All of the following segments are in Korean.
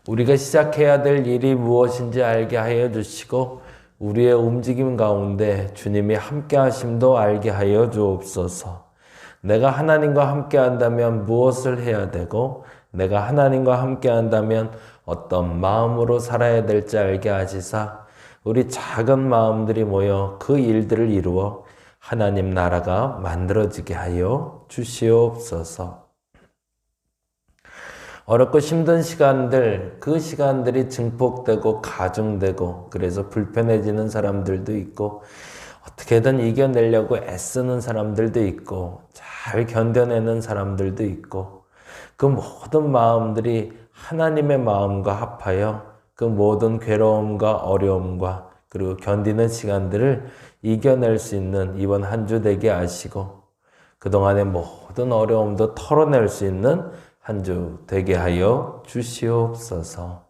우리가 시작해야 될 일이 무엇인지 알게 하여 주시고 우리의 움직임 가운데 주님이 함께 하심도 알게 하여 주옵소서. 내가 하나님과 함께 한다면 무엇을 해야 되고 내가 하나님과 함께 한다면 어떤 마음으로 살아야 될지 알게 하시사 우리 작은 마음들이 모여 그 일들을 이루어 하나님 나라가 만들어지게 하여 주시옵소서. 어렵고 힘든 시간들, 그 시간들이 증폭되고 가중되고 그래서 불편해지는 사람들도 있고 어떻게든 이겨내려고 애쓰는 사람들도 있고 잘 견뎌내는 사람들도 있고 그 모든 마음들이 하나님의 마음과 합하여 그 모든 괴로움과 어려움과 그리고 견디는 시간들을 이겨낼 수 있는 이번 한 주 되게 하시고 그동안의 모든 어려움도 털어낼 수 있는 한 주 되게 하여 주시옵소서.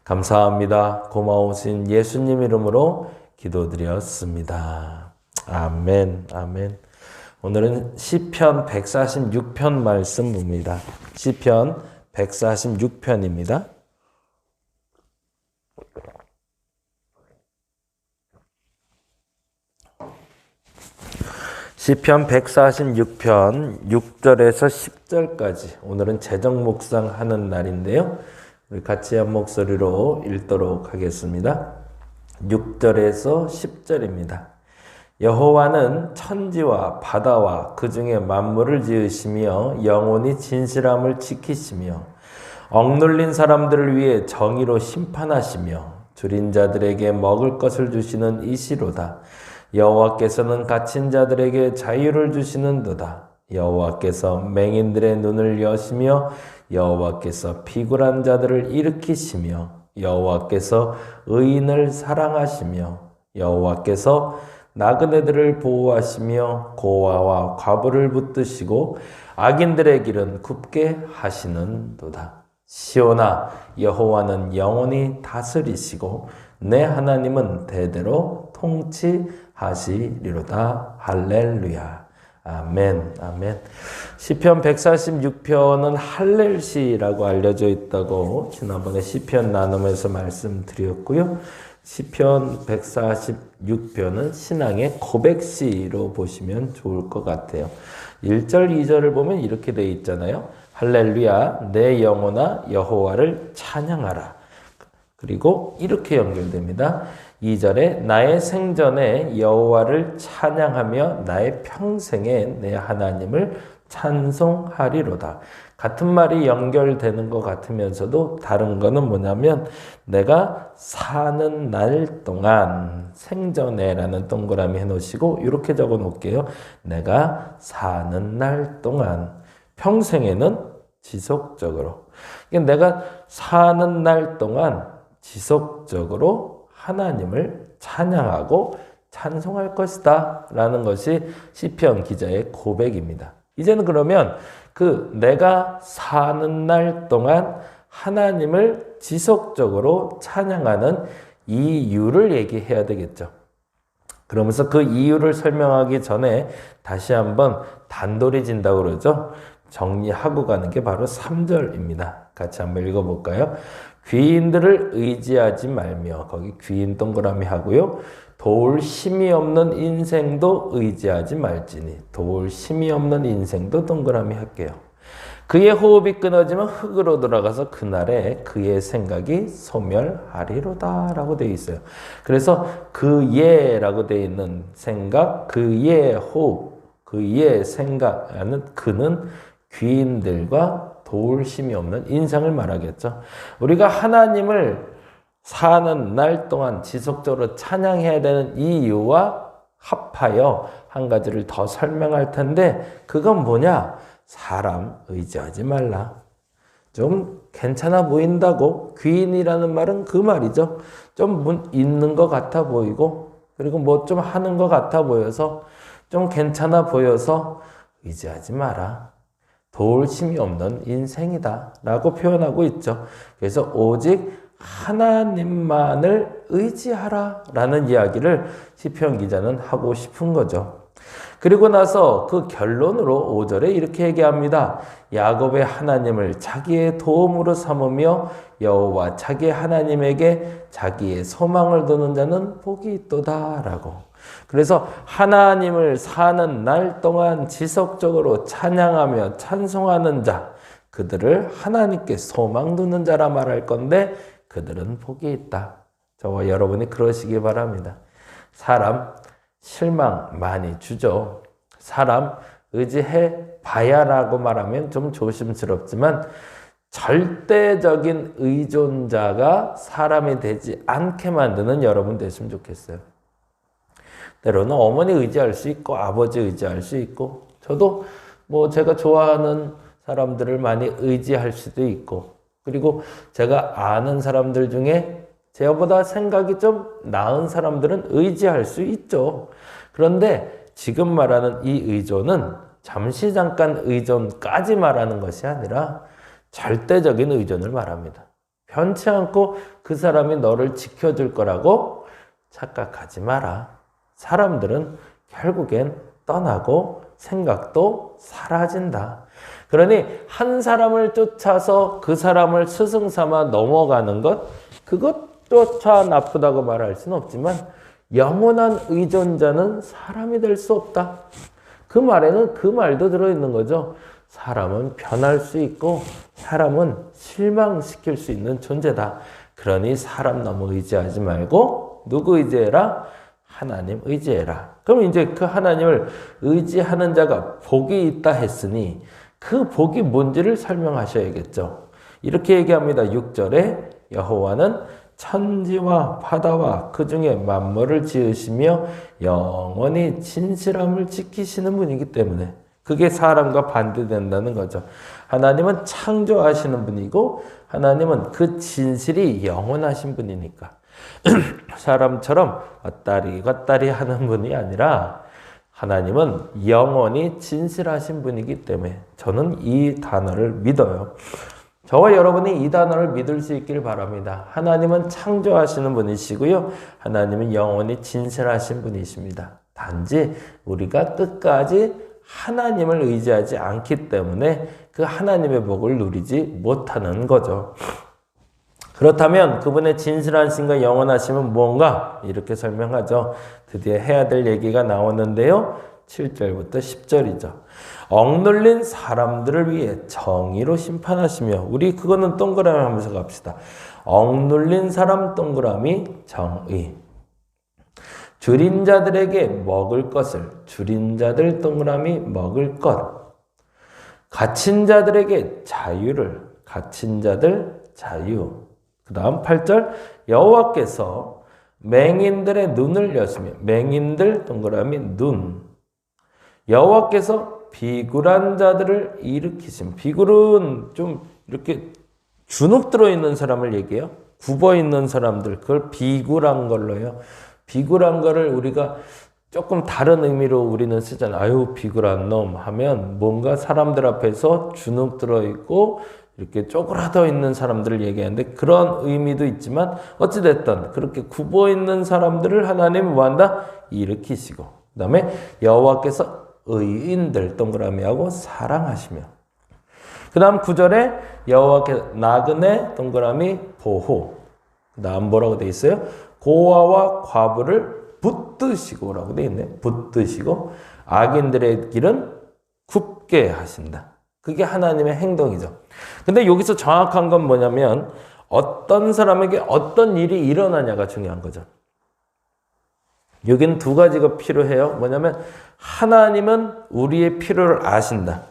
감사합니다. 고마우신 예수님 이름으로 기도드렸습니다. 아멘, 아멘. 오늘은 시편 146편 말씀 봅니다. 시편 146편입니다. 시편 146편 6절에서 10절까지 오늘은 제정 묵상하는 날인데요. 우리 같이 한 목소리로 읽도록 하겠습니다. 6절에서 10절입니다. 여호와는 천지와 바다와 그 중에 만물을 지으시며 영원히 진실함을 지키시며 억눌린 사람들을 위해 정의로 심판하시며 줄인 자들에게 먹을 것을 주시는 이시로다. 여호와께서는 갇힌 자들에게 자유를 주시는도다. 여호와께서 맹인들의 눈을 여시며 여호와께서 피곤한 자들을 일으키시며 여호와께서 의인을 사랑하시며 여호와께서 나그네들을 보호하시며 고아와 과부를 붙드시고 악인들의 길은 굽게 하시는도다. 시온아, 여호와는 영원히 다스리시고 내 하나님은 대대로 통치하시리로다. 할렐루야. 아멘, 아멘. 시편 146편은 할렐시라고 알려져 있다고 지난번에 시편 나눔에서 말씀드렸고요. 시편 146편은 신앙의 고백시로 보시면 좋을 것 같아요. 1절, 2절을 보면 이렇게 되어 있잖아요. 할렐루야, 내 영혼아 여호와를 찬양하라. 그리고 이렇게 연결됩니다. 2절에 나의 생전에 여호와를 찬양하며 나의 평생에 내 하나님을 찬송하리로다. 같은 말이 연결되는 것 같으면서도 다른 거는 뭐냐면 내가 사는 날 동안 생전에라는 동그라미 해놓으시고 이렇게 적어 놓을게요. 내가 사는 날 동안 평생에는 지속적으로 내가 사는 날 동안 지속적으로 하나님을 찬양하고 찬송할 것이다 라는 것이 시편 기자의 고백입니다. 이제는 그러면 내가 사는 날 동안 하나님을 지속적으로 찬양하는 이유를 얘기해야 되겠죠. 그러면서 그 이유를 설명하기 전에 다시 한번 단돌이 진다고 그러죠. 정리하고 가는 게 바로 3절입니다. 같이 한번 읽어볼까요? 귀인들을 의지하지 말며, 거기 귀인 동그라미 하고요. 도울 힘이 없는 인생도 의지하지 말지니, 도울 힘이 없는 인생도 동그라미 할게요. 그의 호흡이 끊어지면 흙으로 돌아가서 그날에 그의 생각이 소멸하리로다 라고 되어 있어요. 그래서 그의라고 되어 있는 생각, 그의 호흡, 그의 생각하는 그는 귀인들과 도울 힘이 없는 인생을 말하겠죠. 우리가 하나님을 사는 날 동안 지속적으로 찬양해야 되는 이유와 합하여 한 가지를 더 설명할 텐데 그건 뭐냐? 사람 의지하지 말라. 좀 괜찮아 보인다고 귀인이라는 말은 그 말이죠. 좀 있는 것 같아 보이고 그리고 뭐 좀 하는 것 같아 보여서 좀 괜찮아 보여서 의지하지 마라. 도울 힘이 없는 인생이다 라고 표현하고 있죠. 그래서 오직 하나님만을 의지하라 라는 이야기를 시편 기자는 하고 싶은 거죠. 그리고 나서 그 결론으로 5절에 이렇게 얘기합니다. 야곱의 하나님을 자기의 도움으로 삼으며 여호와 자기 하나님에게 자기의 소망을 두는 자는 복이 있도다 라고. 그래서 하나님을 사는 날 동안 지속적으로 찬양하며 찬송하는 자, 그들을 하나님께 소망 두는 자라 말할 건데 그들은 복이 있다. 저와 여러분이 그러시기 바랍니다. 사람 실망 많이 주죠. 사람 의지해 봐야라고 말하면 좀 조심스럽지만 절대적인 의존자가 사람이 되지 않게 만드는 여러분 됐으면 좋겠어요. 때로는 어머니 의지할 수 있고 아버지 의지할 수 있고 저도 제가 좋아하는 사람들을 많이 의지할 수도 있고 그리고 제가 아는 사람들 중에 저보다 생각이 좀 나은 사람들은 의지할 수 있죠. 그런데 지금 말하는 이 의존은 잠시 잠깐 의존까지 말하는 것이 아니라 절대적인 의존을 말합니다. 변치 않고 그 사람이 너를 지켜줄 거라고 착각하지 마라. 사람들은 결국엔 떠나고 생각도 사라진다. 그러니 한 사람을 쫓아서 그 사람을 스승 삼아 넘어가는 것, 그것조차 나쁘다고 말할 수는 없지만 영원한 의존자는 사람이 될 수 없다. 그 말에는 그 말도 들어있는 거죠. 사람은 변할 수 있고 사람은 실망시킬 수 있는 존재다. 그러니 사람 너무 의지하지 말고 누구 의지해라? 하나님 의지해라. 그럼 이제 그 하나님을 의지하는 자가 복이 있다 했으니 그 복이 뭔지를 설명하셔야겠죠. 이렇게 얘기합니다. 6절에 여호와는 천지와 바다와 그 중에 만물을 지으시며 영원히 진실함을 지키시는 분이기 때문에 그게 사람과 반대된다는 거죠. 하나님은 창조하시는 분이고 하나님은 그 진실이 영원하신 분이니까 사람처럼 왔다리 하는 분이 아니라 하나님은 영원히 진실하신 분이기 때문에 저는 이 단어를 믿어요. 저와 여러분이 이 단어를 믿을 수 있길 바랍니다. 하나님은 창조하시는 분이시고요. 하나님은 영원히 진실하신 분이십니다. 단지 우리가 끝까지 하나님을 의지하지 않기 때문에 그 하나님의 복을 누리지 못하는 거죠. 그렇다면 그분의 진실하심과 영원하심은 무언가? 이렇게 설명하죠. 드디어 해야 될 얘기가 나오는데요. 7절부터 10절이죠. 억눌린 사람들을 위해 정의로 심판하시며 우리 그거는 동그라미 하면서 갑시다. 억눌린 사람 동그라미 정의. 줄인 자들에게 먹을 것을 줄인 자들 동그라미 먹을 것. 갇힌 자들에게 자유를 갇힌 자들 자유. 그 다음 8절 여호와께서 맹인들의 눈을 여시며 맹인들 동그라미 눈. 여호와께서 비굴한 자들을 일으키심. 비굴은 좀 이렇게 주눅 들어있는 사람을 얘기해요. 굽어있는 사람들. 그걸 비굴한 걸로요. 비굴한 거를 우리가 조금 다른 의미로 우리는 쓰잖아요. 아유 비굴한 놈 하면 뭔가 사람들 앞에서 주눅 들어있고 이렇게 쪼그라져 있는 사람들을 얘기하는데 그런 의미도 있지만 어찌됐든 그렇게 굽어있는 사람들을 하나님이 뭐한다? 일으키시고 그 다음에 여호와께서 의인들 동그라미하고 사랑하시며 그 다음 9절에 여호와께서 나그네 동그라미 보호 그 다음 뭐라고 돼 있어요? 고아와 과부를 붙드시고 라고 돼 있네. 붙드시고 악인들의 길은 굽게 하신다. 그게 하나님의 행동이죠. 근데 여기서 정확한 건 뭐냐면 어떤 사람에게 어떤 일이 일어나냐가 중요한 거죠. 여기는 두 가지가 필요해요. 뭐냐면 하나님은 우리의 필요를 아신다.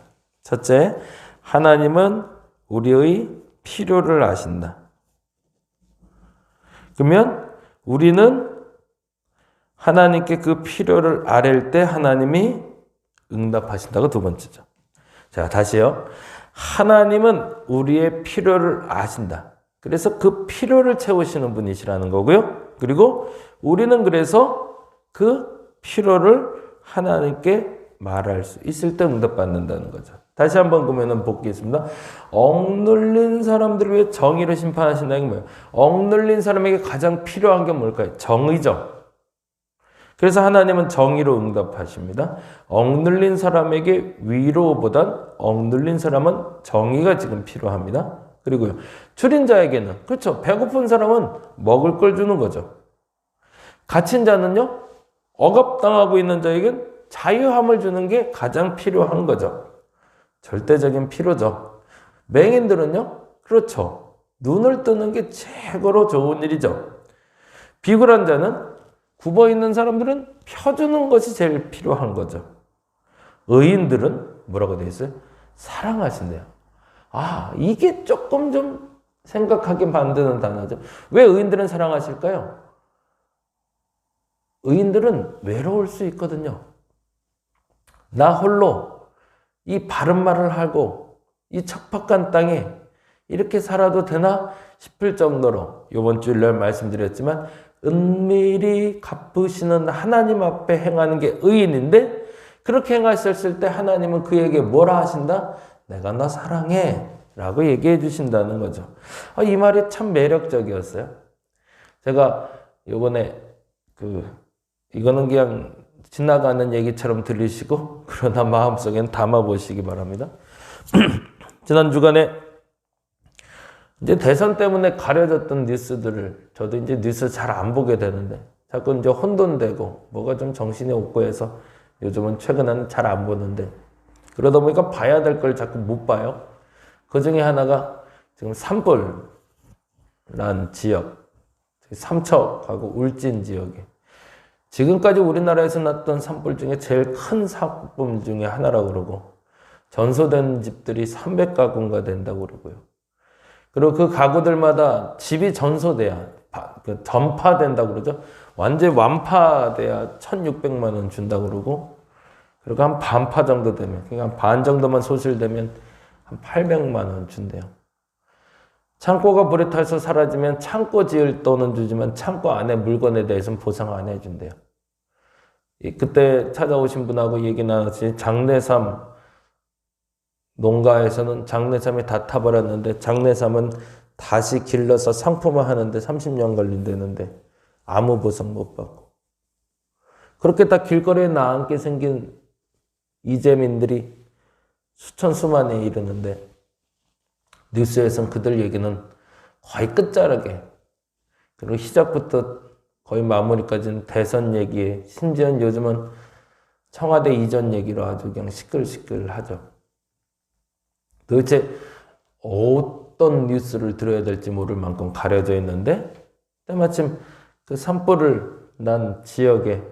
첫째, 하나님은 우리의 필요를 아신다. 그러면 우리는 하나님께 그 필요를 아뢰일 때 하나님이 응답하신다고 두 번째죠. 자, 다시요. 하나님은 우리의 필요를 아신다. 그래서 그 필요를 채우시는 분이시라는 거고요. 그리고 우리는 그래서 그 필요를 하나님께 말할 수 있을 때 응답받는다는 거죠. 다시 한번 그러면은 복귀했습니다. 억눌린 사람들을 위해 정의로 심판하신다는 게 뭐예요? 억눌린 사람에게 가장 필요한 게 뭘까요? 정의죠. 그래서 하나님은 정의로 응답하십니다. 억눌린 사람에게 위로보단 억눌린 사람은 정의가 지금 필요합니다. 그리고요, 줄인 자에게는, 그렇죠, 배고픈 사람은 먹을 걸 주는 거죠. 갇힌 자는요, 억압당하고 있는 자에겐 자유함을 주는 게 가장 필요한 거죠. 절대적인 필요죠. 맹인들은요, 그렇죠, 눈을 뜨는 게 최고로 좋은 일이죠. 비굴한 자는, 굽어 있는 사람들은 펴주는 것이 제일 필요한 거죠. 의인들은 뭐라고 되어 있어요? 사랑하신대요. 아, 이게 조금 좀 생각하게 만드는 단어죠. 왜 의인들은 사랑하실까요? 의인들은 외로울 수 있거든요. 나 홀로 이 바른 말을 하고 이 척박한 땅에 이렇게 살아도 되나 싶을 정도로, 이번 주 일요일 말씀드렸지만 은밀히 갚으시는 하나님 앞에 행하는 게 의인인데, 그렇게 행하셨을 때 하나님은 그에게 뭐라 하신다? 내가 너 사랑해 라고 얘기해 주신다는 거죠. 이 말이 참 매력적이었어요. 제가 요번에 이거는 그냥 지나가는 얘기처럼 들리시고, 그러나 마음속엔 담아보시기 바랍니다. 지난 주간에 이제 대선 때문에 가려졌던 뉴스들을, 저도 이제 뉴스 잘 안 보게 되는데 자꾸 이제 혼돈되고 뭐가 좀 정신이 없고 해서 요즘은 최근에는 잘 안 보는데, 그러다 보니까 봐야 될 걸 자꾸 못 봐요. 그 중에 하나가 지금 산불난 지역, 삼척하고 울진 지역에 지금까지 우리나라에서 났던 산불 중에 제일 큰 산불 중에 하나라고 그러고, 전소된 집들이 300가구가 된다고 그러고요. 그리고 그 가구들마다 집이 전소돼야, 전파된다고 그러죠. 완전히 완파돼야 1,600만 원 준다고 그러고, 그리고 한 반파 정도 되면, 그러니까 반 정도만 소실되면 한 800만 원 준대요. 창고가 불에 타서 사라지면 창고 지을 돈은 주지만 창고 안에 물건에 대해서는 보상 안 해준대요. 그때 찾아오신 분하고 얘기 나눴지, 장내삼 농가에서는 장내삼이 다 타버렸는데 장내삼은 다시 길러서 상품화 하는데 30년 걸린다는데 아무 보상 못 받고, 그렇게 다 길거리에 나앉게 생긴 이재민들이 수천 수만에 이르는데, 뉴스에선 그들 얘기는 거의 끝자락에, 그리고 시작부터 거의 마무리까지는 대선 얘기에, 심지어 요즘은 청와대 이전 얘기로 아주 그냥 시끌시끌하죠. 도대체 어떤 뉴스를 들어야 될지 모를 만큼 가려져 있는데, 때마침 그 산불을 난 지역에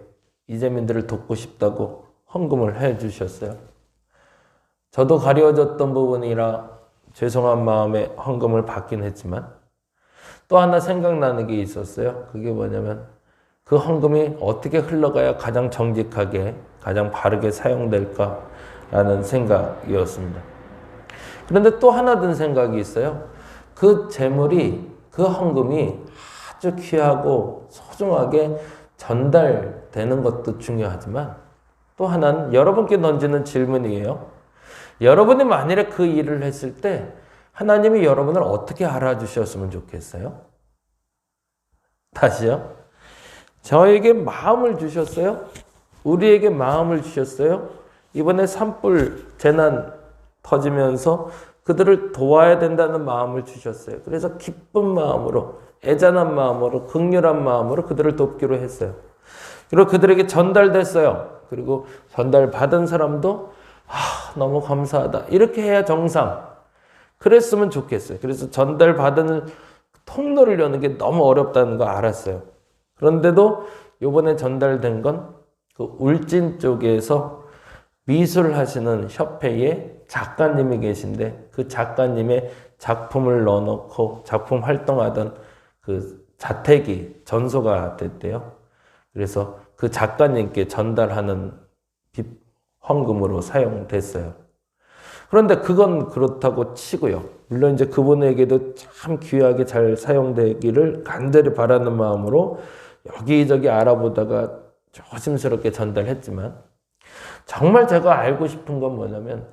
이재민들을 돕고 싶다고 헌금을 해 주셨어요. 저도 가려졌던 부분이라 죄송한 마음에 헌금을 받긴 했지만, 또 하나 생각나는 게 있었어요. 그게 뭐냐면, 그 헌금이 어떻게 흘러가야 가장 정직하게, 가장 바르게 사용될까라는 생각이었습니다. 그런데 또 하나 든 생각이 있어요. 그 재물이, 그 헌금이 아주 귀하고 소중하게 전달되는 것도 중요하지만, 또 하나는 여러분께 던지는 질문이에요. 여러분이 만일에 그 일을 했을 때 하나님이 여러분을 어떻게 알아주셨으면 좋겠어요? 다시요. 저에게 마음을 주셨어요? 우리에게 마음을 주셨어요? 이번에 산불 재난 터지면서 그들을 도와야 된다는 마음을 주셨어요. 그래서 기쁜 마음으로, 애잔한 마음으로, 긍휼한 마음으로 그들을 돕기로 했어요. 그리고 그들에게 전달됐어요. 그리고 전달받은 사람도 너무 감사하다, 이렇게 해야 정상. 그랬으면 좋겠어요. 그래서 전달받은 통로를 여는 게 너무 어렵다는 거 알았어요. 그런데도 이번에 전달된 건 그 울진 쪽에서 미술하시는 협회에 작가님이 계신데, 그 작가님의 작품을 넣어놓고 작품 활동하던 그 자택이 전소가 됐대요. 그래서 그 작가님께 전달하는 헌금으로 사용됐어요. 그런데 그건 그렇다고 치고요. 물론 이제 그분에게도 참 귀하게 잘 사용되기를 간절히 바라는 마음으로 여기저기 알아보다가 조심스럽게 전달했지만, 정말 제가 알고 싶은 건 뭐냐면,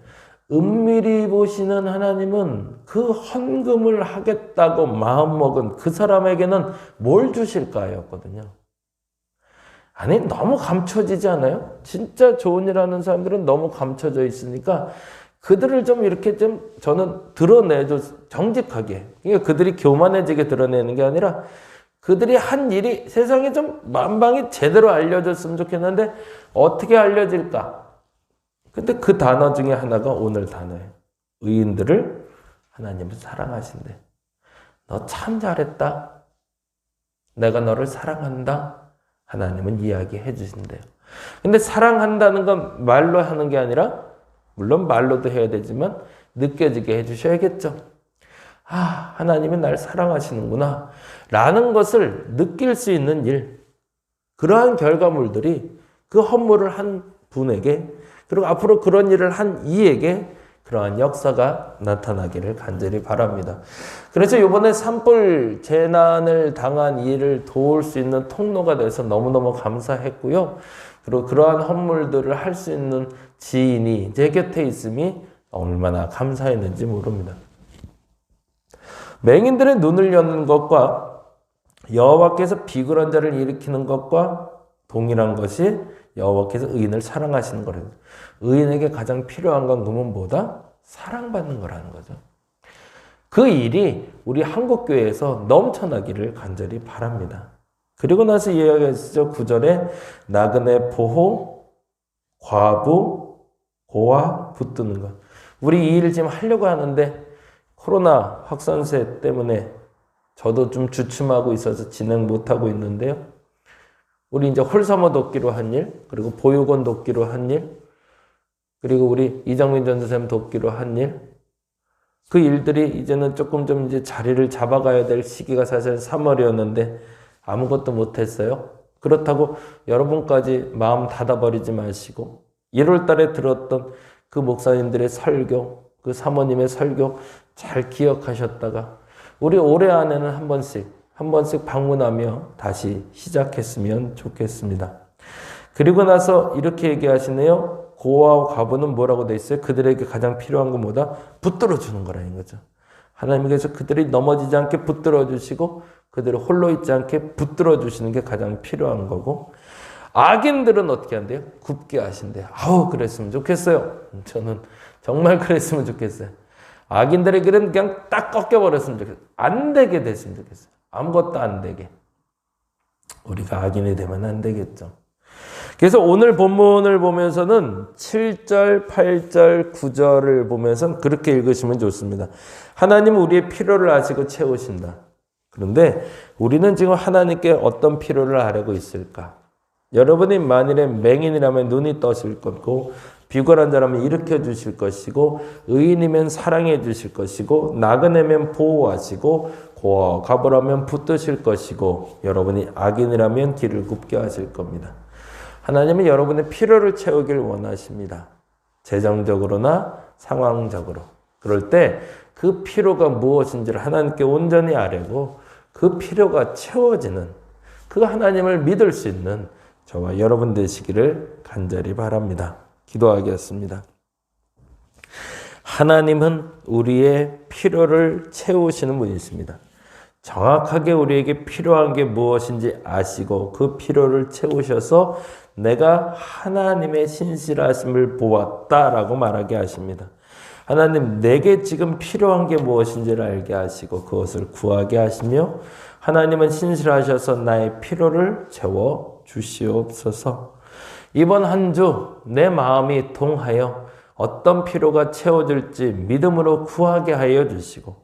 은밀히 보시는 하나님은 그 헌금을 하겠다고 마음먹은 그 사람에게는 뭘 주실까였거든요. 아니, 너무 감춰지지 않아요? 진짜 좋은 일 하는 사람들은 너무 감춰져 있으니까 그들을 좀 이렇게 좀 저는 드러내줘, 정직하게. 그러니까 그들이 교만해지게 드러내는 게 아니라 그들이 한 일이 세상에 좀 만방이 제대로 알려졌으면 좋겠는데 어떻게 알려질까? 근데 그 단어 중에 하나가 오늘 단어예요. 의인들을 하나님은 사랑하신대. 너 참 잘했다. 내가 너를 사랑한다. 하나님은 이야기해 주신대요. 근데 사랑한다는 건 말로 하는 게 아니라 물론 말로도 해야 되지만 느껴지게 해 주셔야겠죠. 아, 하나님이 날 사랑하시는구나 라는 것을 느낄 수 있는 일, 그러한 결과물들이 그 헌물을 한 분에게 그리고 앞으로 그런 일을 한 이에게 그러한 역사가 나타나기를 간절히 바랍니다. 그래서 이번에 산불 재난을 당한 이를 도울 수 있는 통로가 돼서 너무너무 감사했고요. 그리고 그러한 헌물들을 할 수 있는 지인이 제 곁에 있음이 얼마나 감사했는지 모릅니다. 맹인들의 눈을 여는 것과 여호와께서 비굴한 자를 일으키는 것과 동일한 것이 여호와께서 의인을 사랑하시는 거래요. 의인에게 가장 필요한 건 그러면 뭐다? 사랑받는 거라는 거죠. 그 일이 우리 한국교회에서 넘쳐나기를 간절히 바랍니다. 그리고 나서 이야기하시죠. 9절에 나그네 보호, 과부, 고아 붙드는 것. 우리 이 일을 지금 하려고 하는데 코로나 확산세 때문에 저도 좀 주춤하고 있어서 진행 못하고 있는데요. 우리 이제 홀사모 돕기로 한 일, 그리고 보육원 돕기로 한 일, 그리고 우리 이정민 전도사님 돕기로 한 일, 그 일들이 이제는 조금 좀 이제 자리를 잡아가야 될 시기가 사실 3월이었는데 아무것도 못했어요. 그렇다고 여러분까지 마음 닫아버리지 마시고 1월 달에 들었던 그 목사님들의 설교, 그 사모님의 설교 잘 기억하셨다가 우리 올해 안에는 한 번씩 방문하며 다시 시작했으면 좋겠습니다. 그리고 나서 이렇게 얘기하시네요. 고아와 과부는 뭐라고 돼 있어요? 그들에게 가장 필요한 건 뭐다? 붙들어 주는 거라는 거죠. 하나님께서 그들이 넘어지지 않게 붙들어 주시고 그들을 홀로 있지 않게 붙들어 주시는 게 가장 필요한 거고, 악인들은 어떻게 한대요? 굽게 하신대요. 아우, 그랬으면 좋겠어요. 저는 정말 그랬으면 좋겠어요. 악인들에게는 그냥 딱 꺾여버렸으면 좋겠어요. 안 되게 됐으면 좋겠어요. 아무것도 안 되게. 우리가 악인이 되면 안 되겠죠. 그래서 오늘 본문을 보면서는 7절, 8절, 9절을 보면서 그렇게 읽으시면 좋습니다. 하나님은 우리의 필요를 아시고 채우신다. 그런데 우리는 지금 하나님께 어떤 필요를 아뢰고 있을까? 여러분이 만일에 맹인이라면 눈이 떠실 거고, 비굴한 자라면 일으켜 주실 것이고, 의인이면 사랑해 주실 것이고, 나그네면 보호하시고, 고아와 과부라면 붙드실 것이고, 여러분이 악인이라면 길을 굽게 하실 겁니다. 하나님은 여러분의 필요를 채우길 원하십니다. 재정적으로나 상황적으로. 그럴 때 그 필요가 무엇인지를 하나님께 온전히 아뢰고 그 필요가 채워지는 그 하나님을 믿을 수 있는 저와 여러분 되시기를 간절히 바랍니다. 기도하겠습니다. 하나님은 우리의 필요를 채우시는 분이십니다. 정확하게 우리에게 필요한 게 무엇인지 아시고 그 필요를 채우셔서 내가 하나님의 신실하심을 보았다라고 말하게 하십니다. 하나님, 내게 지금 필요한 게 무엇인지를 알게 하시고 그것을 구하게 하시며 하나님은 신실하셔서 나의 필요를 채워 주시옵소서. 이번 한 주 내 마음이 동하여 어떤 필요가 채워질지 믿음으로 구하게 하여 주시고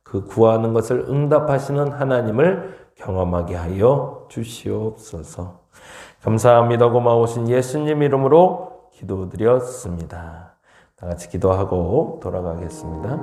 그 구하는 것을 응답하시는 하나님을 경험하게 하여 주시옵소서. 감사합니다. 고마우신 예수님 이름으로 기도드렸습니다. 다 같이 기도하고 돌아가겠습니다.